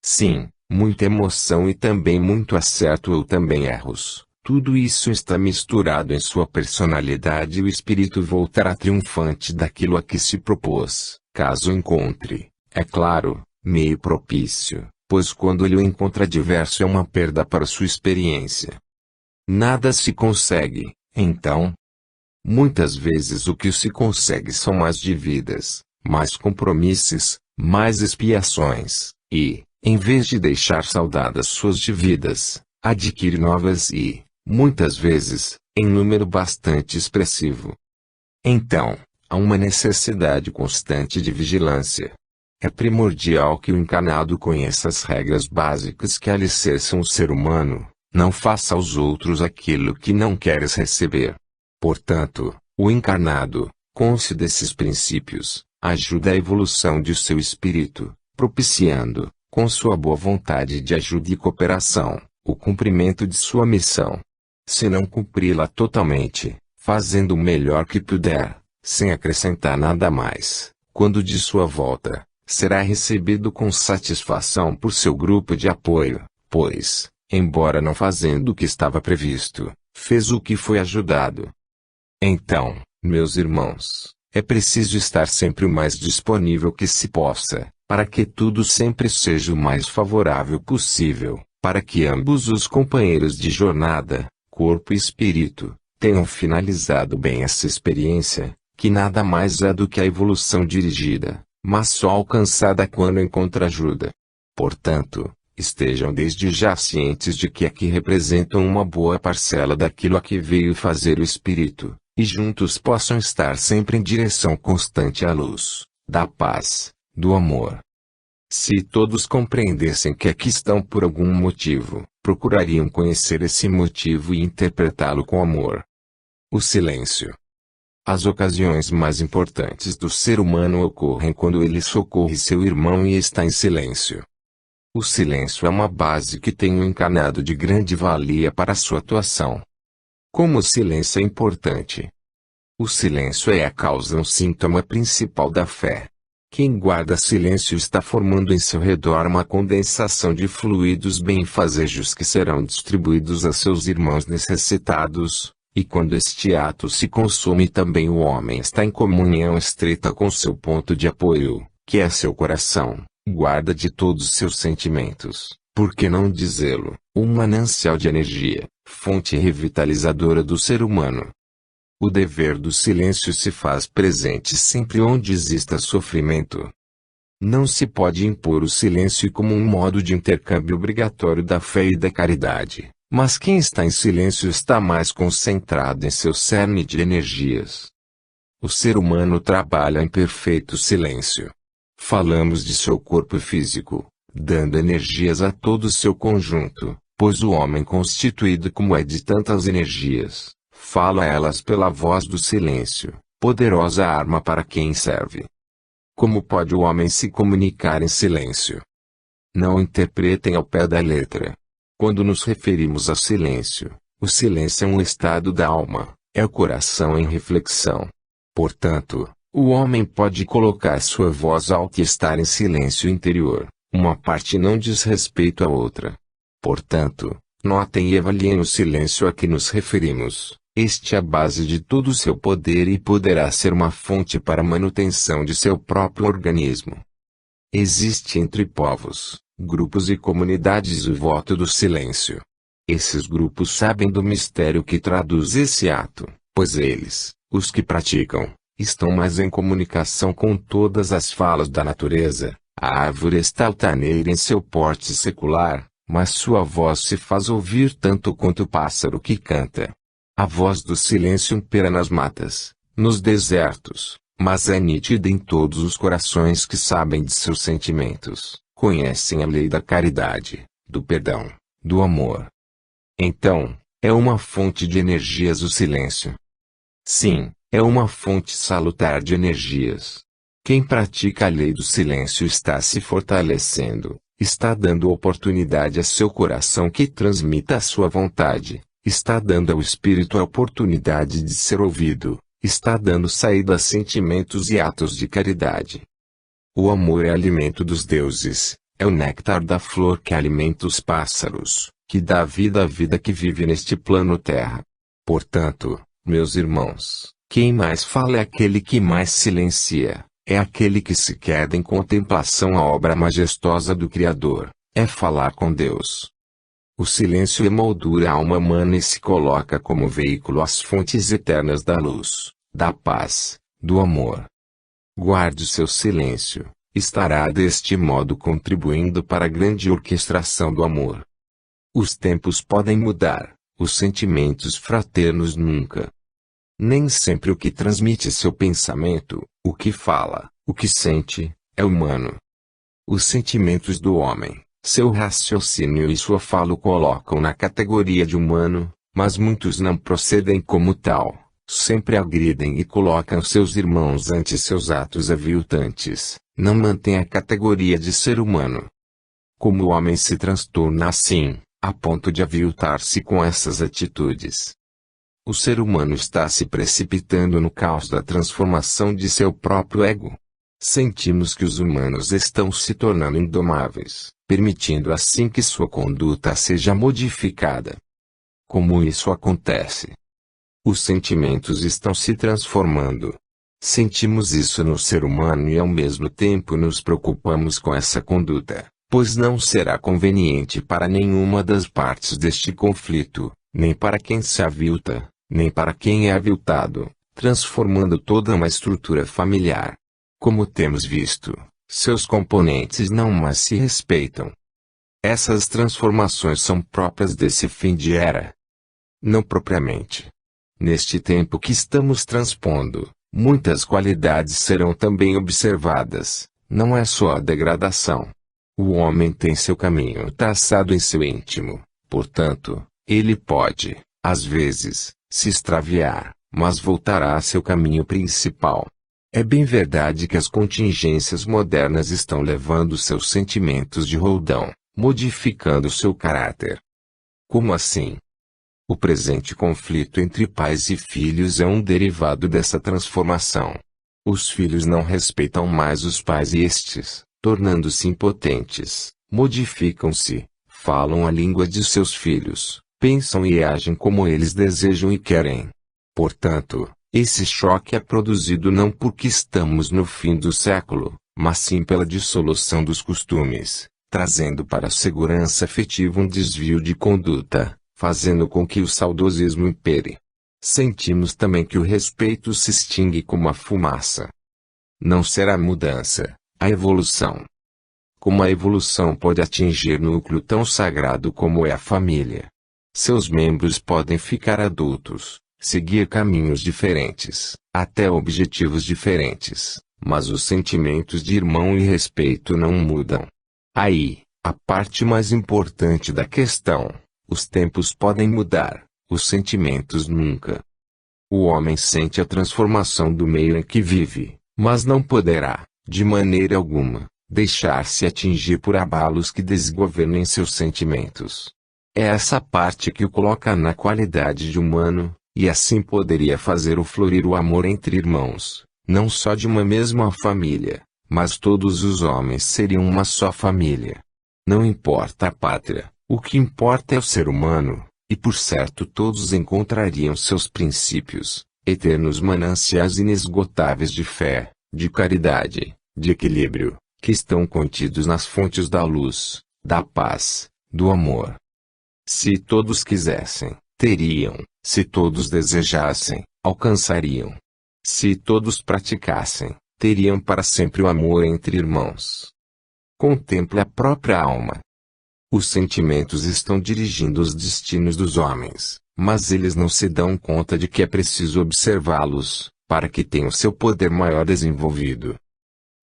Speaker 1: Sim, muita emoção e também muito acerto ou também erros. Tudo isso está misturado em sua personalidade e o espírito voltará triunfante daquilo a que se propôs, caso encontre, é claro, meio propício, pois quando ele o encontra adverso é uma perda para sua experiência. Nada se consegue, então. Muitas vezes o que se consegue são mais dívidas, mais compromissos, mais expiações, e, em vez de deixar saudadas suas dívidas, adquire novas e, muitas vezes, em número bastante expressivo. Então, há uma necessidade constante de vigilância. É primordial que o encarnado conheça as regras básicas que alicerçam o ser humano. Não faça aos outros aquilo que não queres receber. Portanto, o encarnado, consciente desses princípios, ajuda a evolução de seu espírito, propiciando, com sua boa vontade de ajuda e cooperação, o cumprimento de sua missão. Se não cumpri-la totalmente, fazendo o melhor que puder, sem acrescentar nada mais, quando de sua volta, será recebido com satisfação por seu grupo de apoio, pois, embora não fazendo o que estava previsto, fez o que foi ajudado. Então, meus irmãos, é preciso estar sempre o mais disponível que se possa, para que tudo sempre seja o mais favorável possível, para que ambos os companheiros de jornada, corpo e espírito, tenham finalizado bem essa experiência, que nada mais é do que a evolução dirigida, mas só alcançada quando encontra ajuda. Portanto, estejam desde já cientes de que aqui representam uma boa parcela daquilo a que veio fazer o espírito, e juntos possam estar sempre em direção constante à luz, da paz, do amor. Se todos compreendessem que aqui estão por algum motivo, procurariam conhecer esse motivo e interpretá-lo com amor. O silêncio. As ocasiões mais importantes do ser humano ocorrem quando ele socorre seu irmão e está em silêncio. O silêncio é uma base que tem um encarnado de grande valia para sua atuação. Como o silêncio é importante? O silêncio é a causa, um síntoma principal da fé. Quem guarda silêncio está formando em seu redor uma condensação de fluidos benfazejos que serão distribuídos a seus irmãos necessitados, e quando este ato se consome também o homem está em comunhão estreita com seu ponto de apoio, que é seu coração, guarda de todos seus sentimentos, por que não dizê-lo, um manancial de energia, fonte revitalizadora do ser humano. O dever do silêncio se faz presente sempre onde exista sofrimento. Não se pode impor o silêncio como um modo de intercâmbio obrigatório da fé e da caridade, mas quem está em silêncio está mais concentrado em seu cerne de energias. O ser humano trabalha em perfeito silêncio. Falamos de seu corpo físico, dando energias a todo o seu conjunto, pois o homem constituído como é de tantas energias, fala a elas pela voz do silêncio, poderosa arma para quem serve. Como pode o homem se comunicar em silêncio? Não interpretem ao pé da letra. Quando nos referimos a silêncio, o silêncio é um estado da alma, é o coração em reflexão. Portanto, o homem pode colocar sua voz alta e estar em silêncio interior, uma parte não diz respeito à outra. Portanto, notem e avaliem o silêncio a que nos referimos. Este é a base de todo o seu poder e poderá ser uma fonte para a manutenção de seu próprio organismo. Existe entre povos, grupos e comunidades o voto do silêncio. Esses grupos sabem do mistério que traduz esse ato, pois eles, os que praticam, estão mais em comunicação com todas as falas da natureza. A árvore está altaneira em seu porte secular, mas sua voz se faz ouvir tanto quanto o pássaro que canta. A voz do silêncio impera nas matas, nos desertos, mas é nítida em todos os corações que sabem de seus sentimentos, conhecem a lei da caridade, do perdão, do amor. Então, é uma fonte de energias o silêncio. Sim, é uma fonte salutar de energias. Quem pratica a lei do silêncio está se fortalecendo, está dando oportunidade a seu coração que transmita a sua vontade. Está dando ao espírito a oportunidade de ser ouvido, está dando saída a sentimentos e atos de caridade. O amor é alimento dos deuses, é o néctar da flor que alimenta os pássaros, que dá vida à vida que vive neste plano terra. Portanto, meus irmãos, quem mais fala é aquele que mais silencia, é aquele que se queda em contemplação à obra majestosa do Criador, é falar com Deus. O silêncio emoldura a alma humana e se coloca como veículo às fontes eternas da luz, da paz, do amor. Guarde seu silêncio, estará deste modo contribuindo para a grande orquestração do amor. Os tempos podem mudar, os sentimentos fraternos nunca. Nem sempre o que transmite seu pensamento, o que fala, o que sente, é humano. Os sentimentos do homem, seu raciocínio e sua fala o colocam na categoria de humano, mas muitos não procedem como tal, sempre agridem e colocam seus irmãos ante seus atos aviltantes, não mantêm a categoria de ser humano. Como o homem se transtorna assim, a ponto de aviltar-se com essas atitudes? O ser humano está se precipitando no caos da transformação de seu próprio ego. Sentimos que os humanos estão se tornando indomáveis, permitindo assim que sua conduta seja modificada. Como isso acontece? Os sentimentos estão se transformando. Sentimos isso no ser humano e ao mesmo tempo nos preocupamos com essa conduta, pois não será conveniente para nenhuma das partes deste conflito, nem para quem se avilta, nem para quem é aviltado, transformando toda uma estrutura familiar. Como temos visto, seus componentes não mais se respeitam. Essas transformações são próprias desse fim de era. Não propriamente. Neste tempo que estamos transpondo, muitas qualidades serão também observadas, não é só a degradação. O homem tem seu caminho traçado em seu íntimo, portanto, ele pode, às vezes, se extraviar, mas voltará a seu caminho principal. É bem verdade que as contingências modernas estão levando seus sentimentos de roldão, modificando seu caráter. Como assim? O presente conflito entre pais e filhos é um derivado dessa transformação. Os filhos não respeitam mais os pais e estes, tornando-se impotentes, modificam-se, falam a língua de seus filhos, pensam e agem como eles desejam e querem. Portanto, esse choque é produzido não porque estamos no fim do século, mas sim pela dissolução dos costumes, trazendo para a segurança afetiva um desvio de conduta, fazendo com que o saudosismo impere. Sentimos também que o respeito se extingue como a fumaça. Não será mudança, a evolução. Como a evolução pode atingir núcleo tão sagrado como é a família? Seus membros podem ficar adultos, seguir caminhos diferentes, até objetivos diferentes, mas os sentimentos de irmão e respeito não mudam. Aí, a parte mais importante da questão: os tempos podem mudar, os sentimentos nunca. O homem sente a transformação do meio em que vive, mas não poderá, de maneira alguma, deixar-se atingir por abalos que desgovernem seus sentimentos. É essa parte que o coloca na qualidade de humano, e assim poderia fazer o florir o amor entre irmãos, não só de uma mesma família, mas todos os homens seriam uma só família. Não importa a pátria, o que importa é o ser humano, e por certo todos encontrariam seus princípios, eternos mananciais inesgotáveis de fé, de caridade, de equilíbrio, que estão contidos nas fontes da luz, da paz, do amor. Se todos quisessem, teriam; se todos desejassem, alcançariam. Se todos praticassem, teriam para sempre o amor entre irmãos. Contemple a própria alma. Os sentimentos estão dirigindo os destinos dos homens, mas eles não se dão conta de que é preciso observá-los, para que tenham seu poder maior desenvolvido.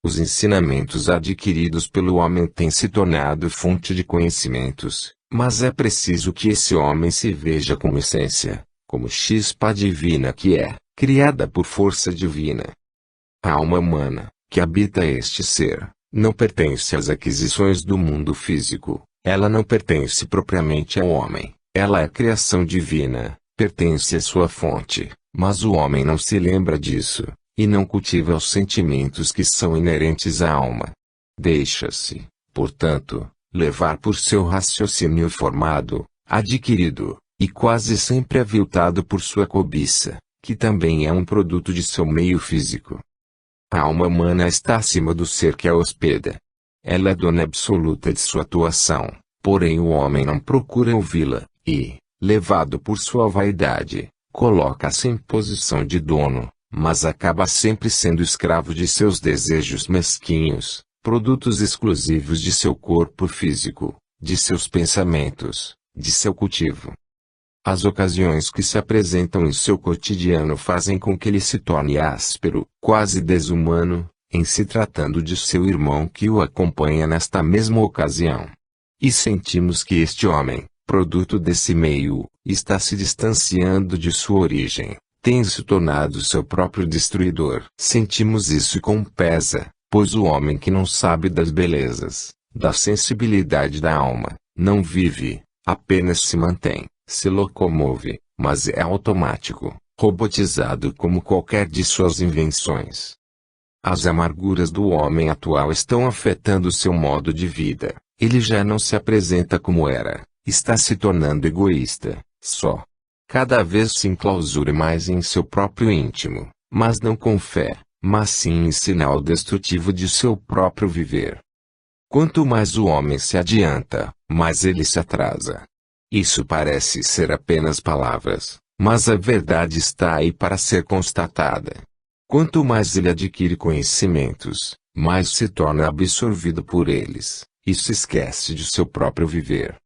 Speaker 1: Os ensinamentos adquiridos pelo homem têm se tornado fonte de conhecimentos, mas é preciso que esse homem se veja como essência, como chispa divina que é, criada por força divina. A alma humana, que habita este ser, não pertence às aquisições do mundo físico, ela não pertence propriamente ao homem, ela é criação divina, pertence à sua fonte, mas o homem não se lembra disso, e não cultiva os sentimentos que são inerentes à alma. Deixa-se, portanto, levar por seu raciocínio formado, adquirido, e quase sempre aviltado por sua cobiça, que também é um produto de seu meio físico. A alma humana está acima do ser que a hospeda. Ela é dona absoluta de sua atuação, porém o homem não procura ouvi-la, e, levado por sua vaidade, coloca-se em posição de dono, mas acaba sempre sendo escravo de seus desejos mesquinhos, produtos exclusivos de seu corpo físico, de seus pensamentos, de seu cultivo. As ocasiões que se apresentam em seu cotidiano fazem com que ele se torne áspero, quase desumano, em se tratando de seu irmão que o acompanha nesta mesma ocasião. E sentimos que este homem, produto desse meio, está se distanciando de sua origem, tem se tornado seu próprio destruidor. Sentimos isso com pesa, pois o homem que não sabe das belezas, da sensibilidade da alma, não vive, apenas se mantém, se locomove, mas é automático, robotizado como qualquer de suas invenções. As amarguras do homem atual estão afetando seu modo de vida. Ele já não se apresenta como era, está se tornando egoísta, só. Cada vez se enclausura mais em seu próprio íntimo, mas não com fé, mas sim em sinal destrutivo de seu próprio viver. Quanto mais o homem se adianta, mais ele se atrasa. Isso parece ser apenas palavras, mas a verdade está aí para ser constatada. Quanto mais ele adquire conhecimentos, mais se torna absorvido por eles, e se esquece de seu próprio viver.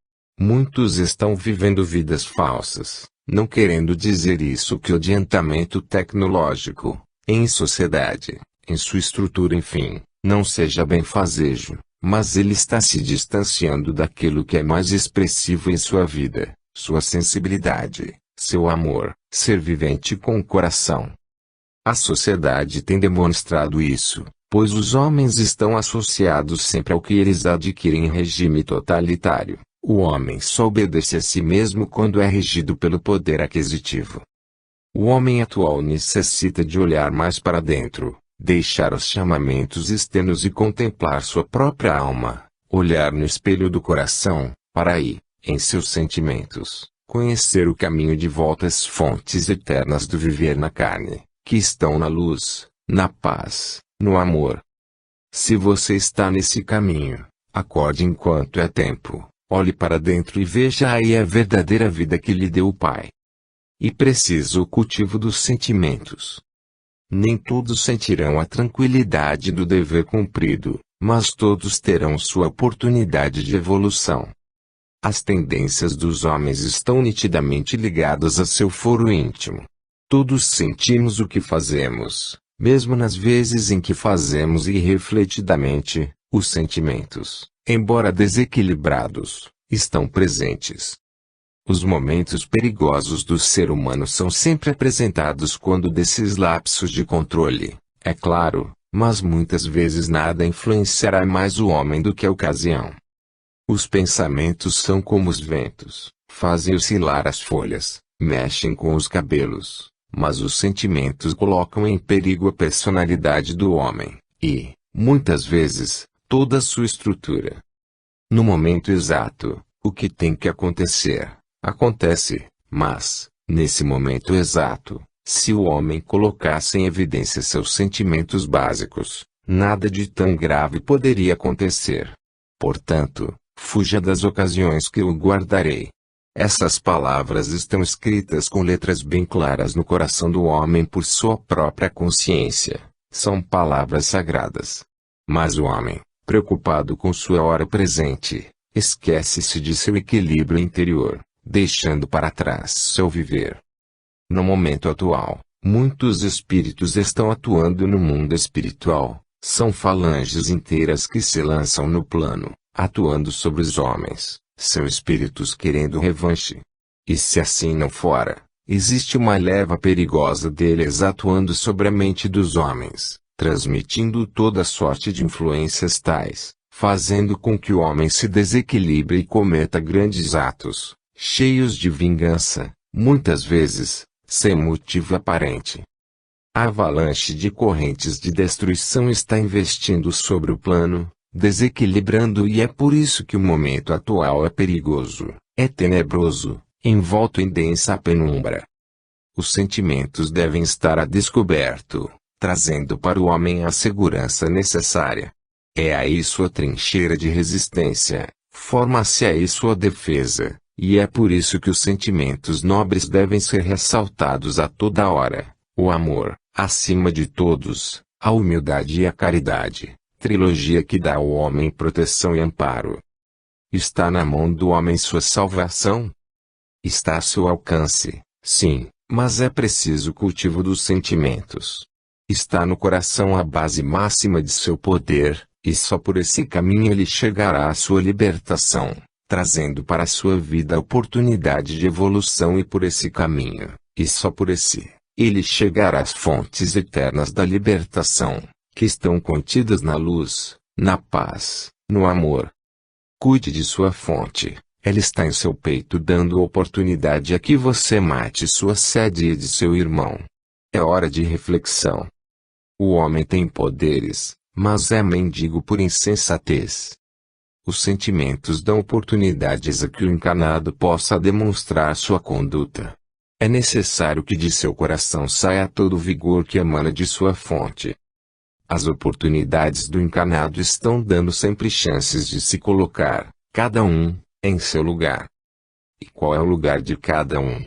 Speaker 1: Muitos estão vivendo vidas falsas, não querendo dizer isso que o adiantamento tecnológico, em sociedade, em sua estrutura enfim, não seja benfazejo. Mas ele está se distanciando daquilo que é mais expressivo em sua vida, sua sensibilidade, seu amor, ser vivente com o coração. A sociedade tem demonstrado isso, pois os homens estão associados sempre ao que eles adquirem em regime totalitário. O homem só obedece a si mesmo quando é regido pelo poder aquisitivo. O homem atual necessita de olhar mais para dentro, deixar os chamamentos externos e contemplar sua própria alma, olhar no espelho do coração, para aí, em seus sentimentos, conhecer o caminho de volta às fontes eternas do viver na carne, que estão na luz, na paz, no amor. Se você está nesse caminho, acorde enquanto é tempo, olhe para dentro e veja aí a verdadeira vida que lhe deu o Pai. E precisa o cultivo dos sentimentos. Nem todos sentirão a tranquilidade do dever cumprido, mas todos terão sua oportunidade de evolução. As tendências dos homens estão nitidamente ligadas a seu foro íntimo. Todos sentimos o que fazemos, mesmo nas vezes em que fazemos irrefletidamente, os sentimentos, embora desequilibrados, estão presentes. Os momentos perigosos do ser humano são sempre apresentados quando desses lapsos de controle, é claro, mas muitas vezes nada influenciará mais o homem do que a ocasião. Os pensamentos são como os ventos, fazem oscilar as folhas, mexem com os cabelos, mas os sentimentos colocam em perigo a personalidade do homem, e, muitas vezes, toda a sua estrutura. No momento exato, o que tem que acontecer, acontece, mas, nesse momento exato, se o homem colocasse em evidência seus sentimentos básicos, nada de tão grave poderia acontecer. Portanto, fuja das ocasiões que o guardarei. Essas palavras estão escritas com letras bem claras no coração do homem por sua própria consciência. São palavras sagradas. Mas o homem, preocupado com sua hora presente, esquece-se de seu equilíbrio interior, deixando para trás seu viver. No momento atual, muitos espíritos estão atuando no mundo espiritual. São falanges inteiras que se lançam no plano, atuando sobre os homens. São espíritos querendo revanche. E se assim não fora, existe uma leva perigosa deles atuando sobre a mente dos homens, transmitindo toda sorte de influências tais, fazendo com que o homem se desequilibre e cometa grandes atos, cheios de vingança, muitas vezes, sem motivo aparente. A avalanche de correntes de destruição está investindo sobre o plano, desequilibrando, e é por isso que o momento atual é perigoso, é tenebroso, envolto em densa penumbra. Os sentimentos devem estar a descoberto, trazendo para o homem a segurança necessária. É aí sua trincheira de resistência, forma-se aí sua defesa, e é por isso que os sentimentos nobres devem ser ressaltados a toda hora: o amor, acima de todos, a humildade e a caridade, trilogia que dá ao homem proteção e amparo. Está na mão do homem sua salvação? Está a seu alcance, sim, mas é preciso o cultivo dos sentimentos. Está no coração a base máxima de seu poder, e só por esse caminho ele chegará à sua libertação, trazendo para a sua vida a oportunidade de evolução e por esse caminho, e só por esse, ele chegará às fontes eternas da libertação, que estão contidas na luz, na paz, no amor. Cuide de sua fonte, ela está em seu peito dando oportunidade a que você mate sua sede e de seu irmão. É hora de reflexão. O homem tem poderes, mas é mendigo por insensatez. Os sentimentos dão oportunidades a que o encarnado possa demonstrar sua conduta. É necessário que de seu coração saia todo o vigor que emana de sua fonte. As oportunidades do encarnado estão dando sempre chances de se colocar, cada um, em seu lugar. E qual é o lugar de cada um?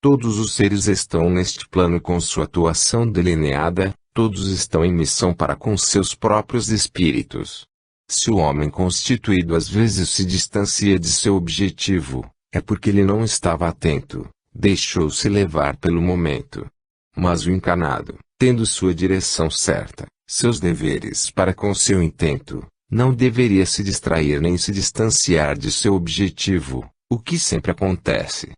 Speaker 1: Todos os seres estão neste plano com sua atuação delineada, todos estão em missão para com seus próprios espíritos. Se o homem constituído às vezes se distancia de seu objetivo, é porque ele não estava atento, deixou-se levar pelo momento. Mas o encarnado, tendo sua direção certa, seus deveres para com seu intento, não deveria se distrair nem se distanciar de seu objetivo, o que sempre acontece.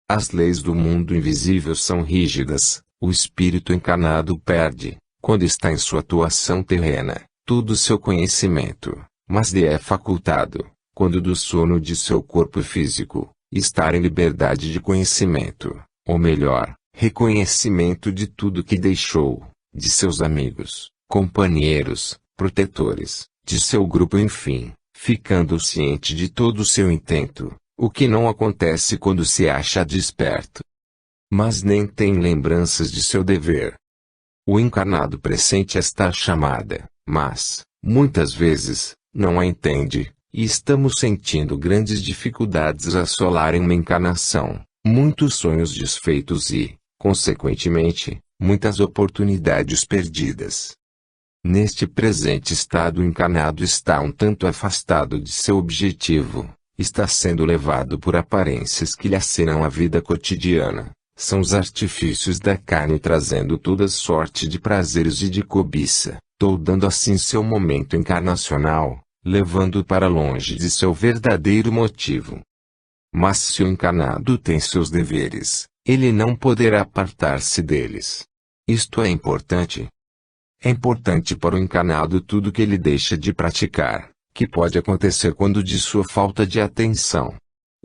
Speaker 1: As leis do mundo invisível são rígidas, o espírito encarnado perde, quando está em sua atuação terrena, todo o seu conhecimento, mas lhe é facultado, quando do sono de seu corpo físico, estar em liberdade de conhecimento, ou melhor, reconhecimento de tudo que deixou, de seus amigos, companheiros, protetores, de seu grupo enfim, ficando ciente de todo o seu intento, o que não acontece quando se acha desperto. Mas nem tem lembranças de seu dever. O encarnado pressente esta chamada, mas, muitas vezes, não a entende, e estamos sentindo grandes dificuldades a assolarem uma encarnação, muitos sonhos desfeitos e, consequentemente, muitas oportunidades perdidas. Neste presente estado o encarnado está um tanto afastado de seu objetivo, está sendo levado por aparências que lhe acenam a vida cotidiana, são os artifícios da carne trazendo toda sorte de prazeres e de cobiça, toldando assim seu momento encarnacional, levando-o para longe de seu verdadeiro motivo. Mas se o encarnado tem seus deveres, ele não poderá apartar-se deles. Isto é importante. É importante para o encarnado tudo que ele deixa de praticar, que pode acontecer quando de sua falta de atenção.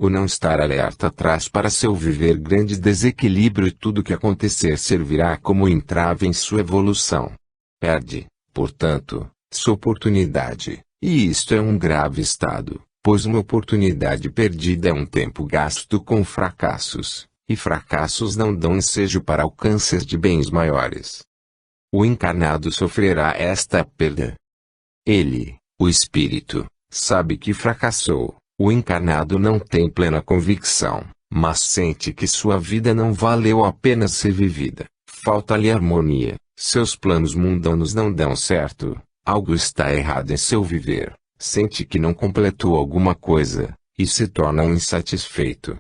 Speaker 1: O não estar alerta traz para seu viver grande desequilíbrio e tudo que acontecer servirá como entrave em sua evolução. Perde, portanto, sua oportunidade, e isto é um grave estado, pois uma oportunidade perdida é um tempo gasto com fracassos, e fracassos não dão ensejo para alcances de bens maiores. O encarnado sofrerá esta perda. Ele, o espírito, sabe que fracassou. O encarnado não tem plena convicção, mas sente que sua vida não valeu a pena ser vivida. Falta-lhe harmonia, seus planos mundanos não dão certo, algo está errado em seu viver, sente que não completou alguma coisa, e se torna um insatisfeito.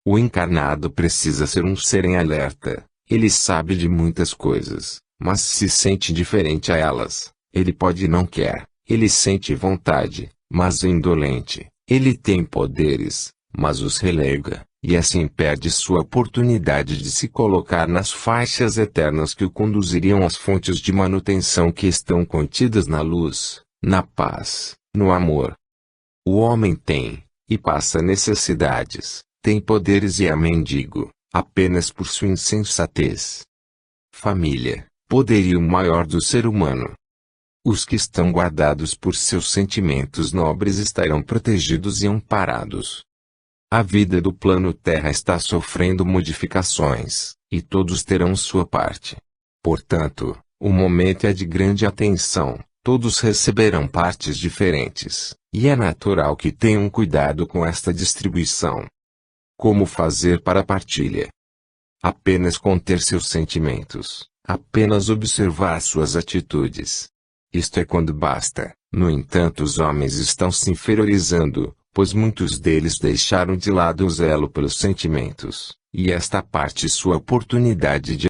Speaker 1: O encarnado precisa ser um ser em alerta, ele sabe de muitas coisas, mas se sente diferente a elas, ele pode e não quer, ele sente vontade, mas é indolente. Ele tem poderes, mas os relega, e assim perde sua oportunidade de se colocar nas faixas eternas que o conduziriam às fontes de manutenção que estão contidas na luz, na paz, no amor. O homem tem, e passa necessidades, tem poderes e é mendigo, apenas por sua insensatez. Família, poderio maior do ser humano. Os que estão guardados por seus sentimentos nobres estarão protegidos e amparados. A vida do plano Terra está sofrendo modificações, e todos terão sua parte. Portanto, o momento é de grande atenção, todos receberão partes diferentes, e é natural que tenham cuidado com esta distribuição. Como fazer para a partilha? Apenas conter seus sentimentos, Apenas observar suas atitudes. Isto é quando basta. No entanto, os homens estão se inferiorizando, pois muitos deles deixaram de lado o zelo pelos sentimentos, e esta parte sua oportunidade de